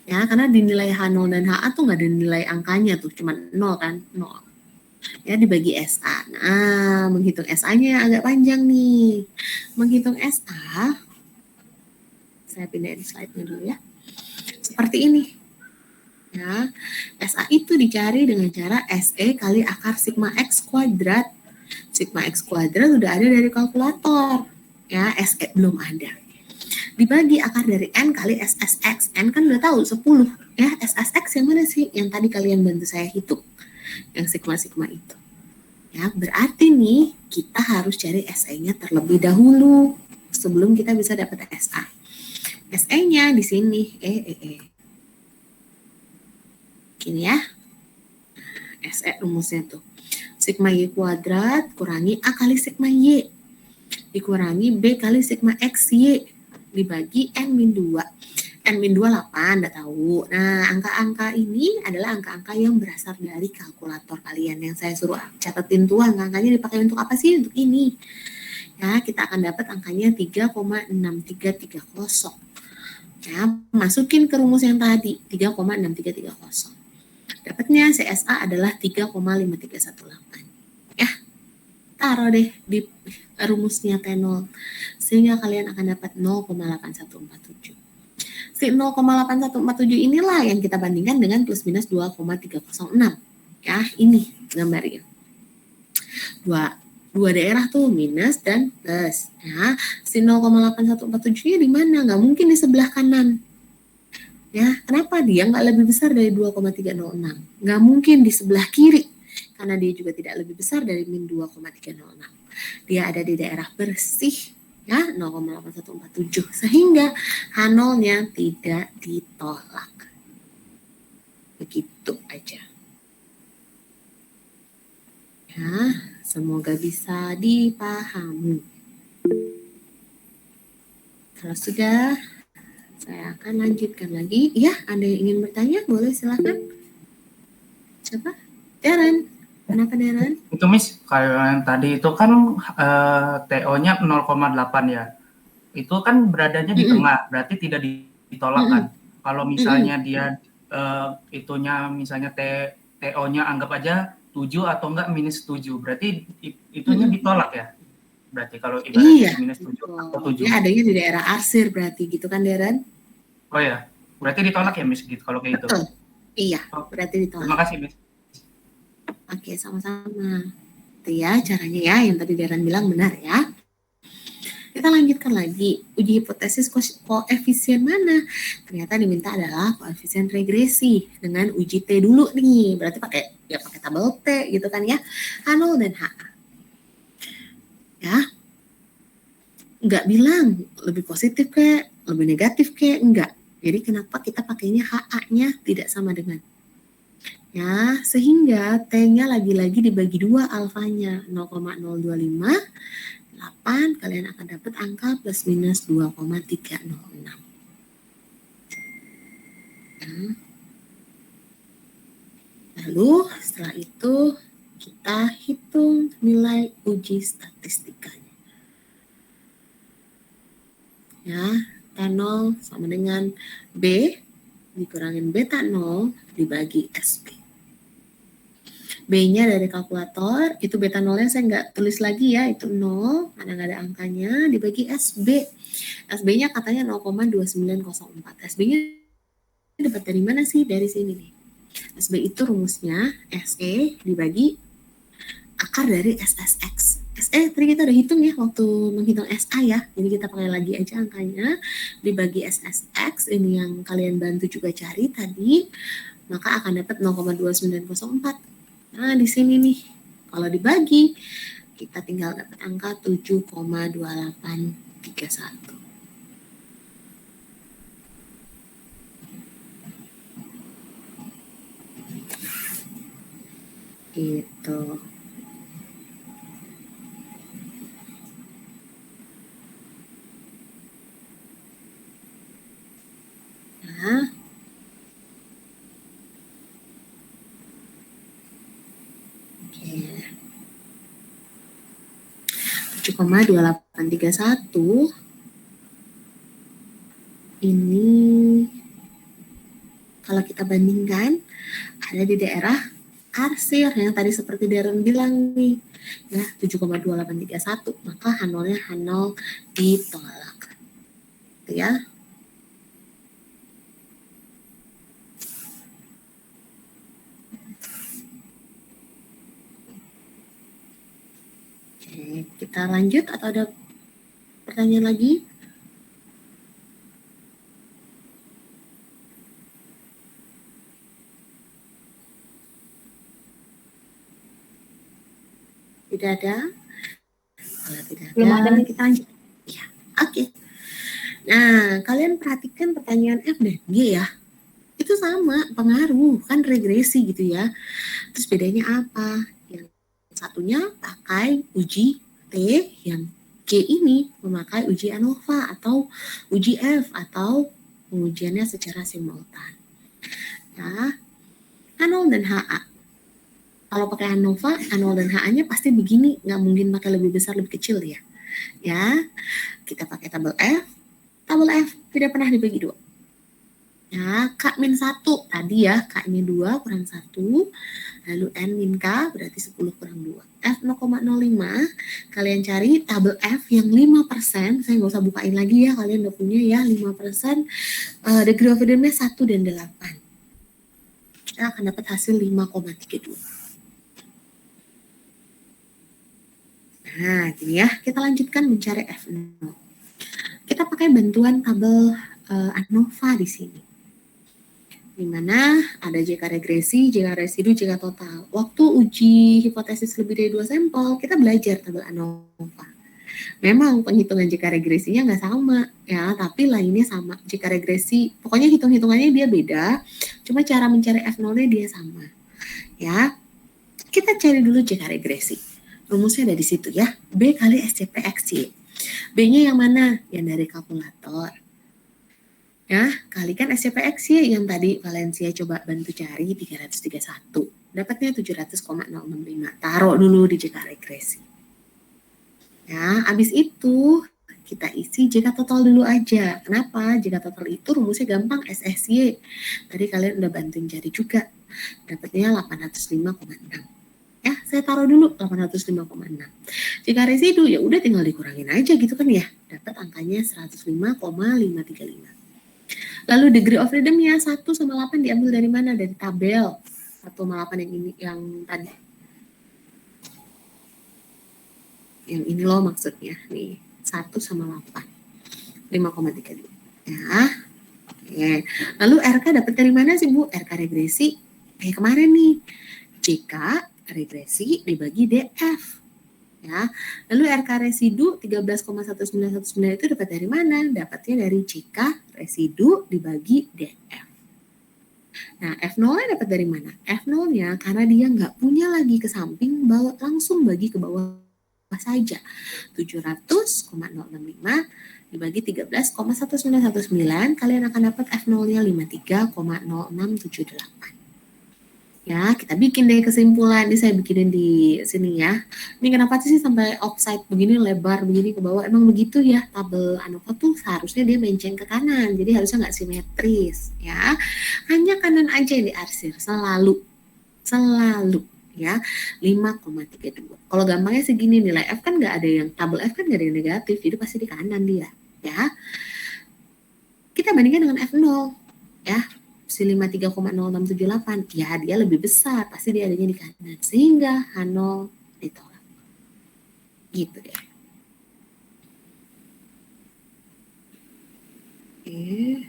Ya, karena dinilai H0 dan HA tuh nggak ada nilai angkanya tuh, cuma 0 kan, 0. Ya, dibagi SA. Nah, menghitung SA-nya agak panjang nih. Menghitung SA, saya pindahin slide-nya dulu ya. Seperti ini. Ya, SA itu dicari dengan cara SE kali akar sigma X kuadrat. Sigma X kuadrat udah ada dari kalkulator. Ya, SE belum ada. Dibagi akar dari N kali SSX. N kan udah tahu 10. Ya, SSX yang mana sih? Yang tadi kalian bantu saya hitung. Yang sigma-sigma itu. Ya, berarti nih kita harus cari SE-nya terlebih dahulu sebelum kita bisa dapat SA. SE-nya di sini Gini ya. SE rumusnya tuh. Sigma Y kuadrat kurangi A kali sigma Y dikurangi B kali sigma X Y dibagi N-2. N-2 8, udah tahu. Nah, angka-angka ini adalah angka-angka yang berasal dari kalkulator kalian. Yang saya suruh catetin tuh angka-angkanya dipakai untuk apa sih? Untuk ini. Ya, kita akan dapat angkanya 3,6330. Ya, masukin ke rumus yang tadi, 3,6330. Dapatnya CSA adalah 3,5318. Ya, taruh deh di rumusnya T0. Sehingga kalian akan dapat 0,8147. Si 0,8147 inilah yang kita bandingkan dengan plus minus 2,306. Ya, ini gambarnya. Dua daerah tuh minus dan plus. Ya, si 0,8147-nya di mana? Nggak mungkin di sebelah kanan. Ya, kenapa dia nggak lebih besar dari 2,306? Nggak mungkin di sebelah kiri, karena dia juga tidak lebih besar dari min 2,306. Dia ada di daerah bersih, ya 0,8147, sehingga H0-nya tidak ditolak. Begitu aja. Ya, semoga bisa dipahami. Kalau sudah, saya akan lanjutkan lagi. Ya, ada yang ingin bertanya? Boleh silakan. Siapa? Darren. Kenapa Darren? Itu Miss, kayak yang tadi itu kan TO-nya 0,8 ya. Itu kan beradanya di tengah, berarti tidak ditolak kan. Kalau misalnya dia itunya misalnya TO-nya anggap aja 7 atau enggak minus 7, berarti itunya ditolak ya. Berarti kalau ibaratnya minus 7 atau 7. Ya, adanya di daerah arsir berarti gitu kan Darren? Oh ya, berarti ditolak ya Miss gitu kalau kayak gitu. Betul. Iya, berarti ditolak. Terima kasih Miss. Oke, sama-sama. Itu ya caranya ya, yang tadi Darren bilang benar ya. Kita lanjutkan lagi, uji hipotesis koefisien mana? Ternyata diminta adalah koefisien regresi dengan uji T dulu nih. Berarti pakai tabel T gitu kan ya. H0 dan HA. Ya. Nggak bilang lebih positif kayak, lebih negatif kayak, enggak. Jadi kenapa kita pakainya HA-nya tidak sama dengan? Ya, sehingga T-nya lagi-lagi dibagi 2 alfanya 0,025 8, kalian akan dapat angka plus minus 2,306. Nah, lalu setelah itu kita hitung nilai uji statistikanya. Ya, T0 sama dengan B dikurangin beta 0 dibagi SB. B-nya dari kalkulator, itu beta 0-nya saya nggak tulis lagi ya, itu 0, karena nggak ada angkanya, dibagi SB. SB-nya katanya 0,2904. SB-nya dapat dari mana sih? Dari sini nih. SB itu rumusnya SE dibagi akar dari SSX. SE tadi kita udah hitung ya, waktu menghitung SA ya, jadi kita pakai lagi aja angkanya, dibagi SSX, ini yang kalian bantu juga cari tadi, maka akan dapat 0,2904. Nah, di sini nih, kalau dibagi, kita tinggal dapat angka 7,2831. Gitu. Nah, 7,2831 ini kalau kita bandingkan ada di daerah arsir yang tadi seperti Darren bilang nih ya 7,2831, maka H0-nya H0 ditolak gitu ya. Oke, kita lanjut atau ada pertanyaan lagi? Tidak ada? Kalau tidak ada, kita lanjut. Ya, oke. Nah, kalian perhatikan pertanyaan F dan G ya. Itu sama, pengaruh, kan regresi gitu ya. Terus bedanya apa? Yang satunya pakai uji T, yang G ini memakai uji ANOVA atau uji F atau pengujiannya secara simultan. Nah, H0 dan HA. Kalau pakai ANOVA, A0 dan HA-nya pasti begini, nggak mungkin pakai lebih besar, lebih kecil ya. Ya, kita pakai tabel F tidak pernah dibagi 2. Ya, K-1 tadi ya, K-nya 2 kurang 1, lalu N-K berarti 10 kurang 2. F 0,05, kalian cari tabel F yang 5%, saya nggak usah bukain lagi ya, kalian udah punya ya 5%, degree of freedom-nya 1 dan 8. Kita akan dapat hasil 5,32. Nah, gini ya, kita lanjutkan mencari F0. Kita pakai bantuan tabel ANOVA di sini. Di mana ada JK regresi, JK residu, JK total. Waktu uji hipotesis lebih dari 2 sampel, kita belajar tabel ANOVA. Memang penghitungan JK regresinya nggak sama, ya, tapi lainnya sama. JK regresi, pokoknya hitung-hitungannya dia beda, cuma cara mencari F0-nya dia sama. Ya, kita cari dulu JK regresi. Rumusnya ada di situ ya, B kali SCPXY. B-nya yang mana? Yang dari kalkulator. Ya, kalikan SCPXY yang tadi Valencia coba bantu cari 331. Dapatnya 700,065. Taruh dulu di JK regresi. Ya, habis itu kita isi JK total dulu aja. Kenapa? JK total itu rumusnya gampang, SSY. Tadi kalian udah bantuin cari juga. Dapatnya 805,6. Ya, saya taruh dulu 805,6. JK residu ya udah tinggal dikurangin aja gitu kan ya. Dapat angkanya 105,535. Lalu degree of freedom-nya 1 sama 8 diambil dari mana? Dari tabel 1 sama 8 yang ini, yang tadi. Yang ini loh maksudnya nih. 1 sama 8. 5,32. Ya. Oke. Lalu RK dapat dari mana sih Bu? RK regresi kayak kemarin nih. CK regresi dibagi DF. Ya. Lalu RK residu 13,1919 itu dapat dari mana? Dapatnya dari CK residu dibagi DF. Nah, F0-nya dapat dari mana? F0-nya karena dia nggak punya lagi ke samping, langsung bagi ke bawah saja. 700,065 dibagi 13,1919, kalian akan dapat F0-nya 53,0678. Ya, kita bikin deh kesimpulan. Ini saya bikinin di sini ya. Ini kenapa sih sampai offside begini, lebar begini ke bawah? Emang begitu ya, tabel ANOVA tuh seharusnya dia menceng ke kanan. Jadi harusnya nggak simetris ya. Hanya kanan aja yang diarsir, selalu ya, 5,32. Kalau gampangnya segini, nilai F kan nggak ada yang, tabel F kan nggak ada yang negatif, jadi pasti di kanan dia ya. Kita bandingkan dengan F0 ya. Si 53,0678, ya dia lebih besar, pasti dia adanya di kanan, sehingga H0 ditolak. Gitu deh. Oke.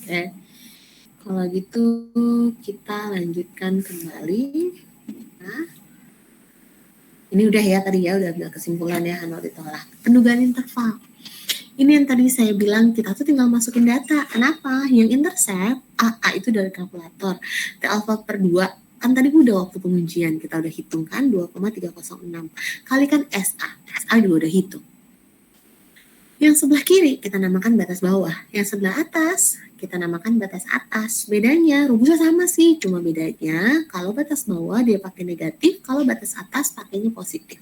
Oke, kalau gitu kita lanjutkan kembali. Nah, ini udah ya tadi ya, udah ambil kesimpulan ya, H0 ditolak. Pendugaan interval. Ini yang tadi saya bilang kita tuh tinggal masukin data. Kenapa? Yang intercept, A itu dari kalkulator. T alpha per 2, kan tadi udah waktu pengujian, kita udah hitung kan 2,306. Kalikan SA juga udah hitung. Yang sebelah kiri kita namakan batas bawah, yang sebelah atas kita namakan batas atas. Bedanya rumusnya sama sih, cuma bedanya kalau batas bawah dia pakai negatif, kalau batas atas pakainya positif.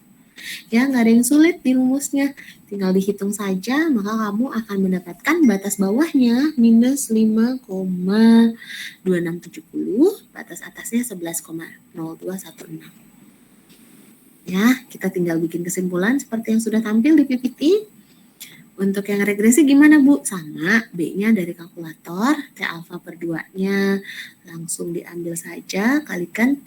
Ya, nggak ada yang sulit di rumusnya, tinggal dihitung saja, maka kamu akan mendapatkan batas bawahnya minus 5,2670, batas atasnya 11,0216. Ya, kita tinggal bikin kesimpulan seperti yang sudah tampil di PPT. Untuk yang regresi gimana Bu? Sama, B-nya dari kalkulator, T alpha per 2-nya langsung diambil saja, kalikan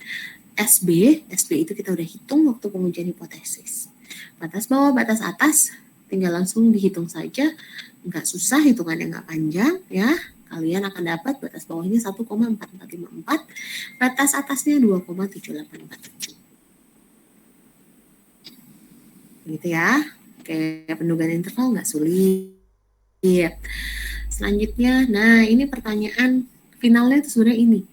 SB itu kita udah hitung waktu pengujian hipotesis. Batas bawah, batas atas, tinggal langsung dihitung saja, nggak susah, hitungannya nggak panjang ya. Kalian akan dapat batas bawahnya 1,4454, batas atasnya 2,7847. Gitu ya. Oke, pendugaan interval nggak sulit. Selanjutnya, nah ini pertanyaan finalnya itu sebenarnya ini.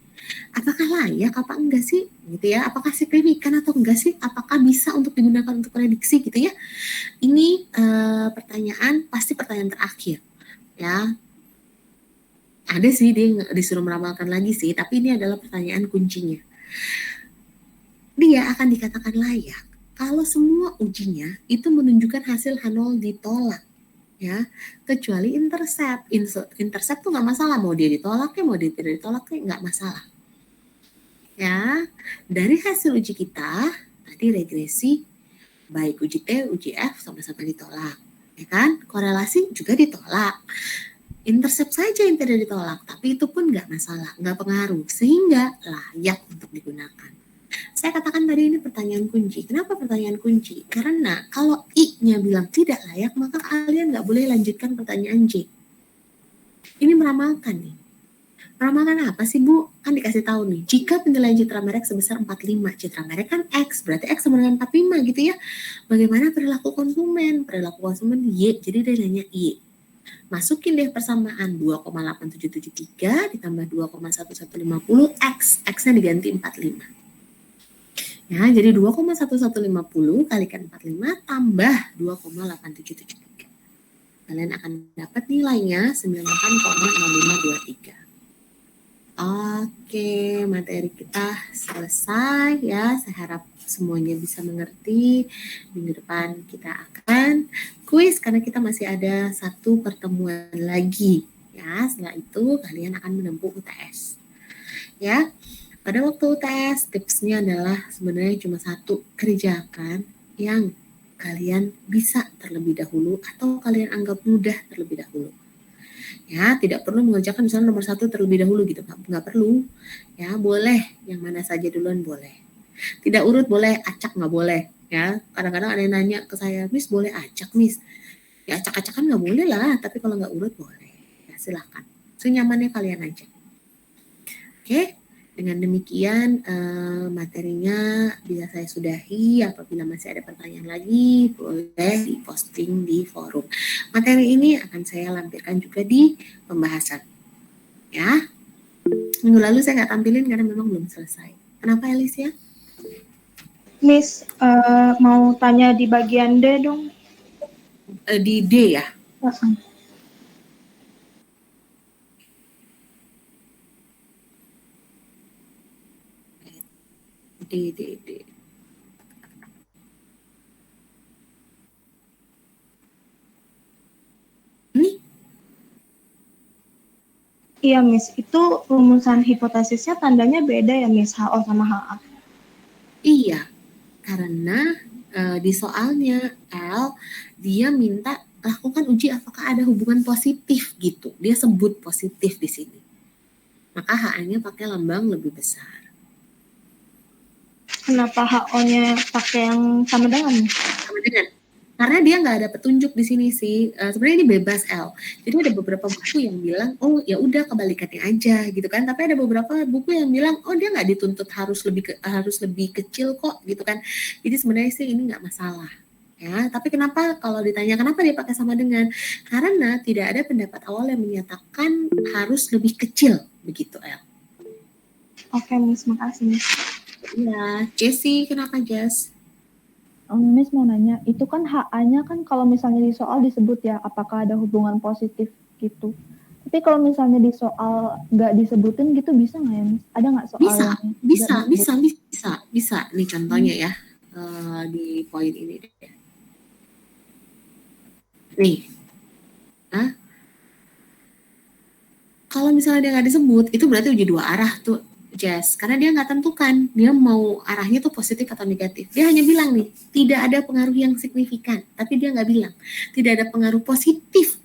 Apakah layak apa enggak sih? Gitu ya. Apakah signifikan atau enggak sih? Apakah bisa untuk digunakan untuk prediksi gitu ya? Ini pertanyaan, pasti pertanyaan terakhir. Ya. Ada sih dia disuruh meramalkan lagi sih, tapi ini adalah pertanyaan kuncinya. Dia akan dikatakan layak kalau semua ujinya itu menunjukkan hasil H0 ditolak, ya, kecuali intercept. Intercept tuh nggak masalah, mau dia ditolak ya, mau dia tidak ditolak ya, nggak masalah. Ya, dari hasil uji kita, tadi regresi, baik uji T, uji F sama-sama ditolak, ya kan? Korelasi juga ditolak. Intercept saja yang tidak ditolak, tapi itu pun nggak masalah, nggak pengaruh, sehingga layak untuk digunakan. Saya katakan tadi ini pertanyaan kunci. Kenapa pertanyaan kunci? Karena kalau I-nya bilang tidak layak, maka kalian nggak boleh lanjutkan pertanyaan J. Ini meramalkan nih. Meramalkan apa sih Bu? Kan dikasih tahu nih, jika penilaian citra merek sebesar 45, citra merek kan X, berarti X sama dengan 45 gitu ya. Bagaimana perilaku konsumen? Perilaku konsumen Y, jadi dia nanya Y. Masukin deh persamaan 2,8773 ditambah 2,1150 X, X-nya diganti 45. Ya, jadi 2,1150 kalikan 45 tambah 2,8773. Kalian akan dapat nilainya 98,0523. Oke, materi kita selesai ya. Saya harap semuanya bisa mengerti. Minggu depan kita akan kuis karena kita masih ada satu pertemuan lagi. Ya, setelah itu kalian akan menempuh UTS. Ya. pada waktu tes, tipsnya adalah sebenarnya cuma satu, kerjakan yang kalian bisa terlebih dahulu atau kalian anggap mudah terlebih dahulu. Ya, tidak perlu mengerjakan misalnya nomor 1 terlebih dahulu gitu, nggak perlu. Ya, boleh yang mana saja duluan boleh. Tidak urut boleh, acak nggak boleh. Ya, kadang-kadang ada yang nanya ke saya, Miss boleh acak, Miss? Ya acak-acakan nggak boleh lah, tapi kalau nggak urut boleh. Ya, silahkan, senyamannya kalian aja. Oke, dengan demikian materinya bisa saya sudahi. Apabila masih ada pertanyaan lagi, boleh diposting di forum. Materi ini akan saya lampirkan juga di pembahasan. Ya, minggu lalu saya nggak tampilin karena memang belum selesai. Kenapa, Alicia? Miss, mau tanya di bagian D dong. Di D ya? D. Ini? Iya, Miss. Itu rumusan hipotesisnya tandanya beda ya, Miss? HO sama HA. Iya, karena di soalnya L, dia minta lakukan uji apakah ada hubungan positif gitu. Dia sebut positif di sini. Maka HA-nya pakai lambang lebih besar. Kenapa HO-nya pakai yang sama dengan? Sama dengan. Karena dia nggak ada petunjuk di sini sih. Sebenarnya ini bebas L. Jadi ada beberapa buku yang bilang, oh ya udah kebalikannya aja gitu kan. Tapi ada beberapa buku yang bilang, oh dia nggak dituntut harus lebih kecil kok gitu kan. Jadi sebenarnya sih ini nggak masalah. Ya, tapi kenapa kalau ditanya kenapa dia pakai sama dengan? Karena tidak ada pendapat awal yang menyatakan harus lebih kecil begitu L. Oke, Miss, makasih. Iya, Jessie kenapa Jess? Miss mau nanya, itu kan HA-nya kan kalau misalnya di soal disebut ya, apakah ada hubungan positif gitu. Tapi kalau misalnya di soal nggak disebutin gitu bisa nggak ya, Miss? Ada nggak soal yang bisa. Nih contohnya ya, di poin ini deh. Nih, kalau misalnya dia nggak disebut, itu berarti uji 2 arah tuh. Jazz, karena dia nggak tentukan dia mau arahnya tuh positif atau negatif. Dia hanya bilang nih, tidak ada pengaruh yang signifikan, tapi dia nggak bilang tidak ada pengaruh positif,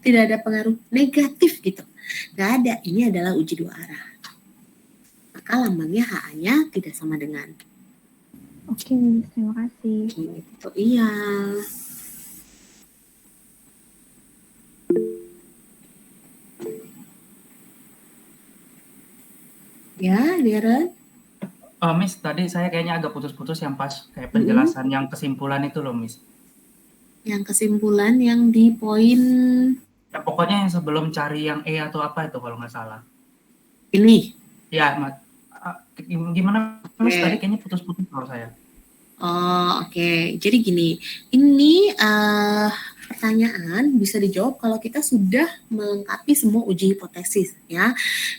tidak ada pengaruh negatif gitu. Nggak ada, ini adalah uji 2 arah. Maka lambangnya HA-nya tidak sama dengan. Oke, terima kasih. Gitu, iya. Ya, Darren. Miss, tadi saya kayaknya agak putus-putus yang pas kayak penjelasan yang kesimpulan itu loh, Miss. Yang kesimpulan yang di poin. Ya, pokoknya yang sebelum cari yang E atau apa itu kalau nggak salah. Ini. Ya, gimana, Miss? Tadi kayaknya putus-putus kalau saya. Oh, oke. Jadi gini, ini pertanyaan bisa dijawab kalau kita sudah melengkapi semua uji hipotesis ya.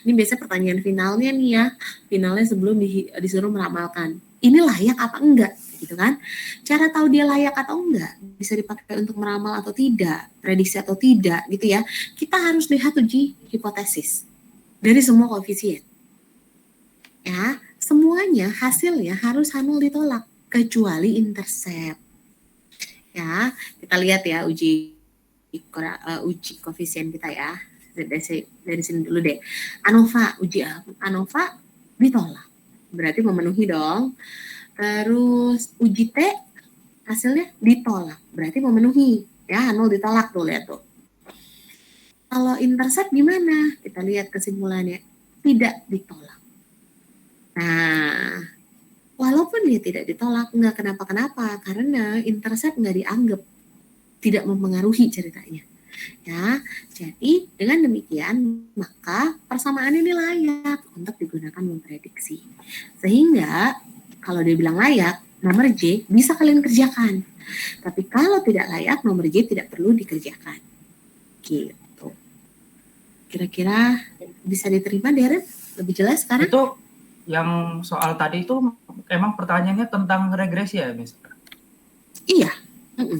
Ini biasanya pertanyaan finalnya nih ya. Finalnya sebelum disuruh meramalkan. Ini layak apa enggak gitu kan. Cara tahu dia layak atau enggak bisa dipakai untuk meramal atau tidak, prediksi atau tidak gitu ya. Kita harus lihat uji hipotesis dari semua koefisien. Ya, semuanya hasilnya harus nol ditolak kecuali intercept. Ya, kita lihat ya uji koefisien kita ya. Dari sini dulu deh. Uji ANOVA ditolak. Berarti memenuhi dong. Terus uji T hasilnya ditolak. Berarti memenuhi. Ya, 0 ditolak tuh, lihat tuh. Kalau intercept gimana? Kita lihat kesimpulannya. Tidak ditolak. Nah, walaupun dia tidak ditolak, nggak kenapa-kenapa, karena intercept nggak dianggap, tidak mempengaruhi ceritanya. Ya, jadi dengan demikian maka persamaan ini layak untuk digunakan memprediksi. Sehingga kalau dia bilang layak, nomor J bisa kalian kerjakan. Tapi kalau tidak layak, nomor J tidak perlu dikerjakan. Gitu. Kira-kira bisa diterima, Darren? Lebih jelas sekarang? Itu yang soal tadi itu emang pertanyaannya tentang regresi ya, Miss? Iya.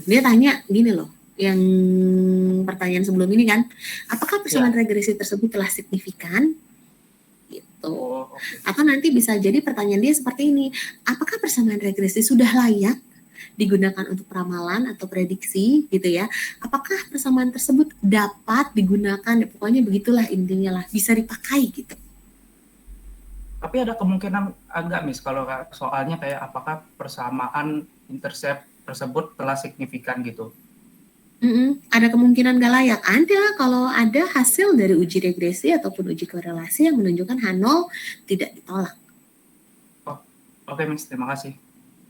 Dia tanya gini loh, yang pertanyaan sebelum ini kan, apakah persamaan regresi tersebut telah signifikan? Gitu. gitu. Oh, oke. Atau nanti bisa jadi pertanyaan dia seperti ini, apakah persamaan regresi sudah layak digunakan untuk peramalan atau prediksi gitu ya? Apakah persamaan tersebut dapat digunakan? Ya, pokoknya begitulah intinya lah, bisa dipakai gitu. Tapi ada kemungkinan agak Miss kalau soalnya kayak apakah persamaan intercept tersebut telah signifikan gitu. Ada kemungkinan gak layak? Ada, kalau ada hasil dari uji regresi ataupun uji korelasi yang menunjukkan H0 tidak ditolak. Oke Miss, terima kasih.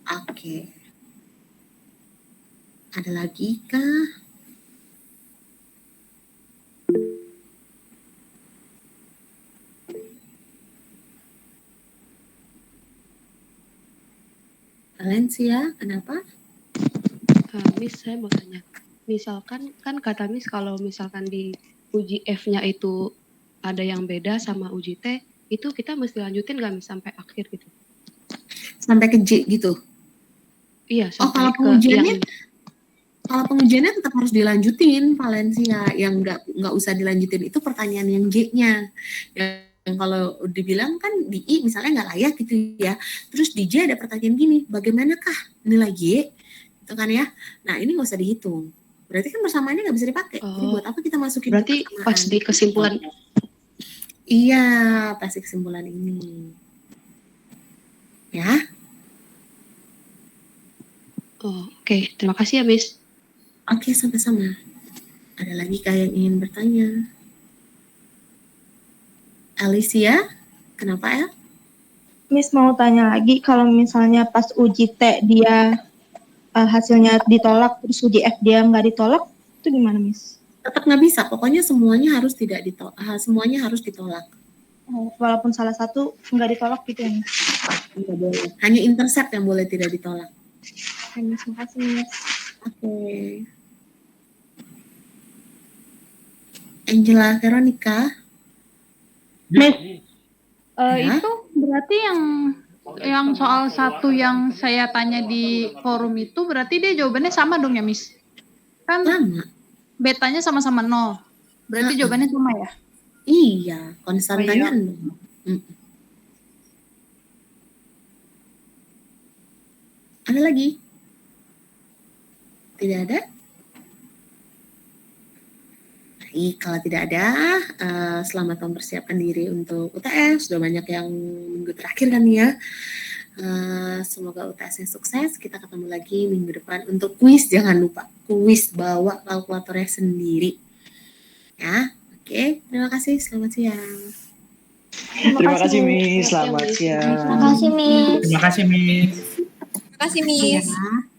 Oke. Ada lagi kah? Valencia, kenapa? Miss, saya mau tanya. Misalkan, kan kata Miss kalau misalkan di uji F-nya itu ada yang beda sama uji T, itu kita mesti lanjutin nggak Miss sampai akhir gitu? Sampai ke J gitu? Iya, Oh, sampai kalau ke pengujiannya, yang kalau pengujiannya tetap harus dilanjutin, Valencia. Yang nggak usah dilanjutin itu pertanyaan yang J-nya. Yang kalau dibilang kan di I misalnya nggak layak gitu ya. Terus di J ada pertanyaan gini, bagaimanakah nilai Y? Itu kan ya. Nah ini nggak usah dihitung. Berarti kan persamaannya nggak bisa dipakai. Jadi buat apa kita masukin berarti persamaan? pas di kesimpulan. Iya, pas di kesimpulan ini. Ya. Oh, oke. Terima kasih ya Miss. Oke, sama-sama. Ada lagi kah yang ingin bertanya? Alicia, kenapa ya? Miss mau tanya lagi, kalau misalnya pas uji T dia hasilnya ditolak, terus uji F dia nggak ditolak, itu gimana Miss? Tetap nggak bisa, pokoknya semuanya harus semuanya harus ditolak. Walaupun salah satu nggak ditolak gitu ya Miss? Nggak boleh. Hanya intercept yang boleh tidak ditolak. Terima kasih Miss. Oke. Angela Veronica. Miss, Ya. itu berarti yang soal satu yang saya tanya di forum itu berarti dia jawabannya sama dong ya, Miss? Kan Sama. betanya sama-sama 0. Berarti jawabannya sama ya? Iya, konstantanya. Ada lagi? Tidak ada? Baik, kalau tidak ada, selamat mempersiapkan diri untuk UTS. Sudah banyak yang minggu terakhir kan ya. Semoga UTS-nya sukses. Kita ketemu lagi minggu depan untuk kuis. Jangan lupa, kuis bawa kalkulatornya sendiri. Ya, oke. Terima kasih. Selamat siang. Terima kasih Miss, selamat siang. Terima kasih Miss. Terima kasih Miss. Terima kasih Miss. Ya.